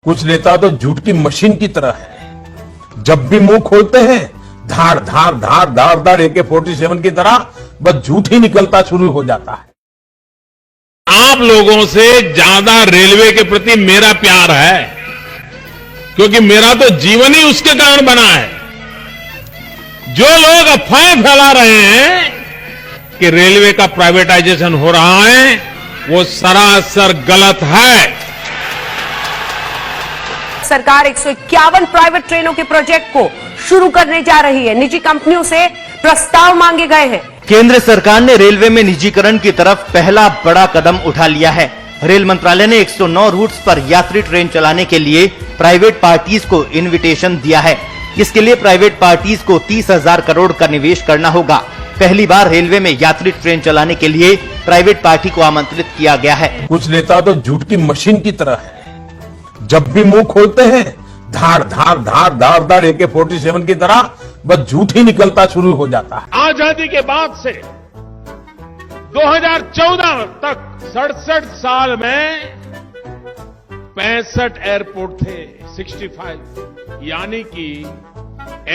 कुछ नेता तो झूठ की मशीन की तरह है। जब भी मुंह खोलते हैं धार धार धार धार धार AK-47 की तरह बस झूठ ही निकलता शुरू हो जाता है। आप लोगों से ज्यादा रेलवे के प्रति मेरा प्यार है, क्योंकि मेरा तो जीवन ही उसके कारण बना है। जो लोग अफवाहें फैला रहे हैं कि रेलवे का प्राइवेटाइजेशन हो रहा है, वो सरासर गलत है। सरकार 151 प्राइवेट ट्रेनों के प्रोजेक्ट को शुरू करने जा रही है। निजी कंपनियों से प्रस्ताव मांगे गए हैं। केंद्र सरकार ने रेलवे में निजीकरण की तरफ पहला बड़ा कदम उठा लिया है। रेल मंत्रालय ने 109 रूट्स पर यात्री ट्रेन चलाने के लिए प्राइवेट पार्टीज को इनविटेशन दिया है। इसके लिए प्राइवेट पार्टीज को 30,000 करोड़ का निवेश करना होगा। पहली बार रेलवे में यात्री ट्रेन चलाने के लिए प्राइवेट पार्टी को आमंत्रित किया गया है। कुछ नेता तो झूठ की मशीन की तरह है। जब भी मुंह खोलते हैं धार धार धार धार धार AK-47 की तरह बस झूठ ही निकलता शुरू हो जाता है। आजादी के बाद से 2014 तक 67 साल में 65 एयरपोर्ट थे, 65, यानी कि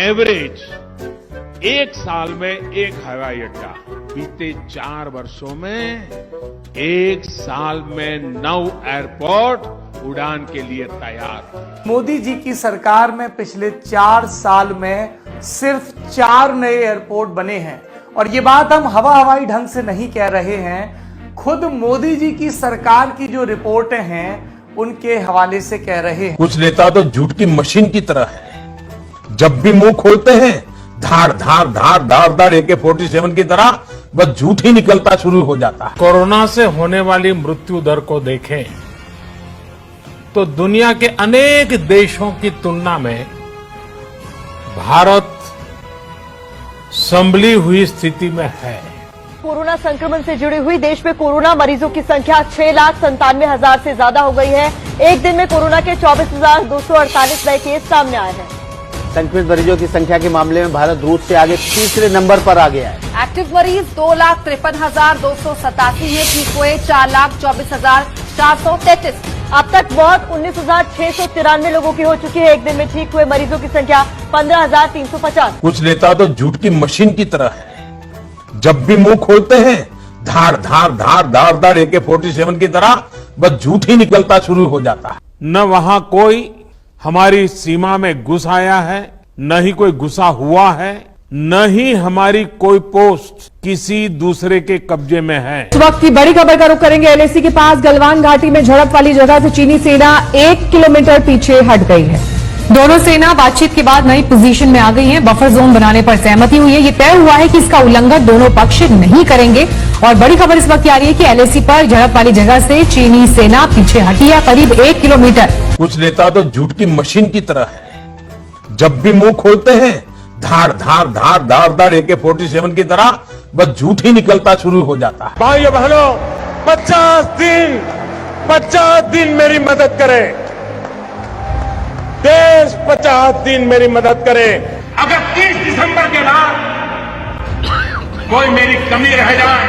एवरेज एक साल में एक हवाई अड्डा। बीते 4 वर्षों में एक साल में 9 एयरपोर्ट उड़ान के लिए तैयार। मोदी जी की सरकार में पिछले 4 साल में सिर्फ 4 नए एयरपोर्ट बने हैं। और ये बात हम हवाई ढंग से नहीं कह रहे हैं, खुद मोदी जी की सरकार की जो रिपोर्टें हैं उनके हवाले से कह रहे हैं। कुछ नेता तो झूठ की मशीन की तरह है। जब भी मुंह खोलते हैं धार धार धार धार धार AK-47 की तरह बस झूठ ही निकलता शुरू हो जाता है। कोरोना से होने वाली मृत्यु दर को देखें तो दुनिया के अनेक देशों की तुलना में भारत संभली हुई स्थिति में है। कोरोना संक्रमण से जुड़ी हुई देश में कोरोना मरीजों की संख्या 6,97,000 से ज्यादा हो गई है। एक दिन में कोरोना के 24,248 नए केस सामने आए हैं। संक्रमित मरीजों की संख्या के मामले में भारत रूस से आगे तीसरे नंबर पर आ गया है। एक्टिव मरीज 2,53,287 है। ठीक हुए 4,24,433। अब तक मौत 19,693 लोगों की हो चुकी है। एक दिन में ठीक हुए मरीजों की संख्या 15,350। कुछ नेता तो झूठ की मशीन की तरह है। जब भी मुंह खोलते हैं धार धार धार धार धार AK-47 की तरह बस झूठ ही निकलता शुरू हो जाता है। न वहां कोई हमारी सीमा में घुस आया है, न ही कोई घुसा हुआ है, न ही हमारी कोई पोस्ट किसी दूसरे के कब्जे में है। इस वक्त की बड़ी खबर का रुख करेंगे। LAC के पास गलवान घाटी में झड़प वाली जगह से चीनी सेना 1 किलोमीटर पीछे हट गई है। दोनों सेना बातचीत के बाद नई पोजीशन में आ गई हैं। बफर जोन बनाने पर सहमति हुई है। ये तय हुआ है कि इसका उल्लंघन दोनों पक्ष नहीं करेंगे। और बड़ी खबर इस वक्त आ रही है कि LAC पर झड़प वाली जगह से चीनी सेना पीछे हटी है, करीब 1 किलोमीटर। कुछ नेता तो झूठ की मशीन की तरह है। जब भी मुंह खोलते हैं धार धार धार धार धार AK-47 की तरह बस झूठ ही निकलता शुरू हो जाता है। भाइयों बहनों, 50 दिन मेरी मदद करें। देश 50 दिन मेरी मदद करे। अगर 30 दिसंबर के बाद कोई मेरी कमी रह जाए,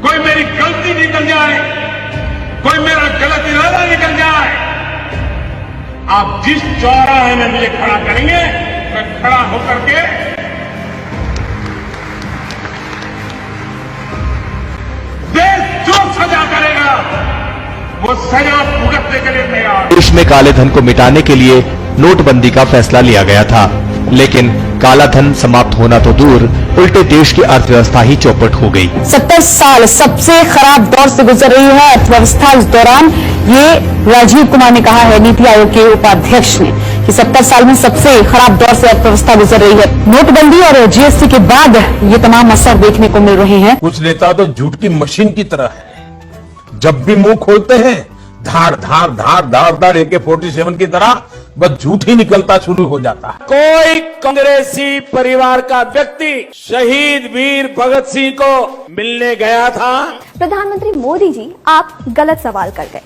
कोई मेरी गलती निकल जाए, कोई मेरा गलत इरादा निकल जाए, आप जिस चौराहे में मुझे खड़ा करेंगे मैं खड़ा होकर के देश जो सजा करेगा वो सजा भुगतने के लिए तैयार। देश में काले धन को मिटाने के लिए नोटबंदी का फैसला लिया गया था, लेकिन काला धन समाप्त होना तो दूर, उल्टे देश की अर्थव्यवस्था ही चौपट हो गई। 70 साल सबसे खराब दौर से गुजर रही है अर्थव्यवस्था। इस दौरान ये राजीव कुमार ने कहा है, नीति आयोग के उपाध्यक्ष ने, कि 70 साल में सबसे खराब दौर से अर्थव्यवस्था गुजर रही है। नोटबंदी और GST के बाद ये तमाम असर देखने को मिल रहे हैं। कुछ नेता तो झूठ की मशीन की तरह है। जब भी मुंह खोलते हैं धार धार धार धार धार AK-47 की तरह बस झूठ ही निकलता शुरू हो जाता है। कोई कांग्रेसी परिवार का व्यक्ति शहीद वीर भगत सिंह को मिलने गया था। प्रधानमंत्री मोदी जी, आप गलत सवाल कर गए।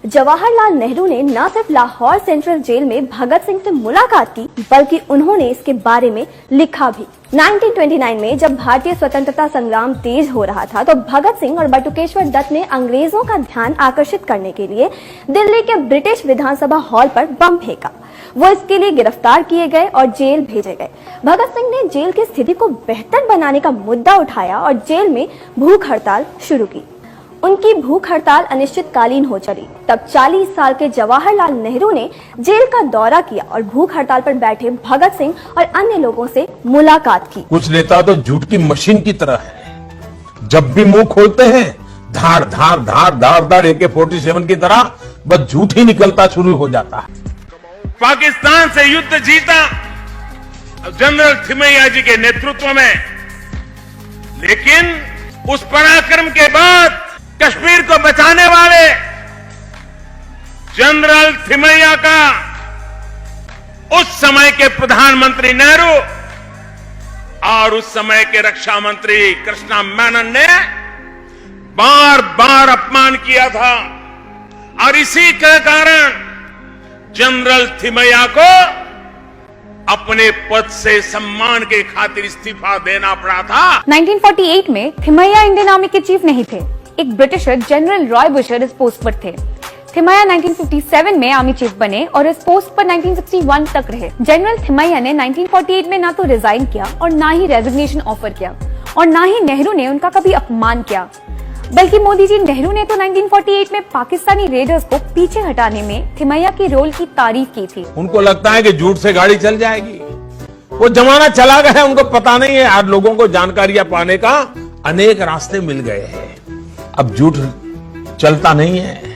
जवाहरलाल नेहरू ने न सिर्फ लाहौर सेंट्रल जेल में भगत सिंह से मुलाकात की, बल्कि उन्होंने इसके बारे में लिखा भी। 1929 में जब भारतीय स्वतंत्रता संग्राम तेज हो रहा था, तो भगत सिंह और बटुकेश्वर दत्त ने अंग्रेजों का ध्यान आकर्षित करने के लिए दिल्ली के ब्रिटिश विधानसभा हॉल पर बम फेंका। वो इसके लिए गिरफ्तार किए गए और जेल भेजे गए। भगत सिंह ने जेल की स्थिति को बेहतर बनाने का मुद्दा उठाया और जेल में भूख हड़ताल शुरू की। उनकी भूख हड़ताल अनिश्चितकालीन हो चली। तब 40 साल के जवाहरलाल नेहरू ने जेल का दौरा किया और भूख हड़ताल पर बैठे भगत सिंह और अन्य लोगों से मुलाकात की। कुछ नेता तो झूठ की मशीन की तरह है। जब भी मुंह खोलते हैं धार धार धार धार धार AK-47 की तरह बस झूठ ही निकलता शुरू हो जाता है। पाकिस्तान से युद्ध जीता जनरल थिमैया जी के नेतृत्व में, लेकिन उस पराक्रम के बाद कश्मीर को बचाने वाले जनरल थिमैया का उस समय के प्रधानमंत्री नेहरू और उस समय के रक्षा मंत्री कृष्णा मेनन ने बार बार अपमान किया था, और इसी के कारण जनरल थिमैया को अपने पद से सम्मान के खातिर इस्तीफा देना पड़ा था। 1948 में थिमैया इंडियन आर्मी के चीफ नहीं थे, एक ब्रिटिशर जनरल रॉय बुशर इस पोस्ट पर थे। थिमैया 1957 में आर्मी चीफ बने और इस पोस्ट पर 1961 तक रहे। जनरल थिमैया ने 1948 में ना तो रिजाइन किया और ना ही रेजिग्नेशन ऑफर किया, और ना ही नेहरू ने उनका कभी अपमान किया। बल्कि मोदी जी, नेहरू ने तो 1948 में पाकिस्तानी रेडर्स को पीछे हटाने में थिमैया की रोल की तारीफ की थी। उनको लगता है कि झूठ से गाड़ी चल जाएगी। वो जमाना चला गया है, उनको पता नहीं है। आज लोगों को जानकारियां पाने का अनेक रास्ते मिल गए हैं। अब झूठ चलता नहीं है।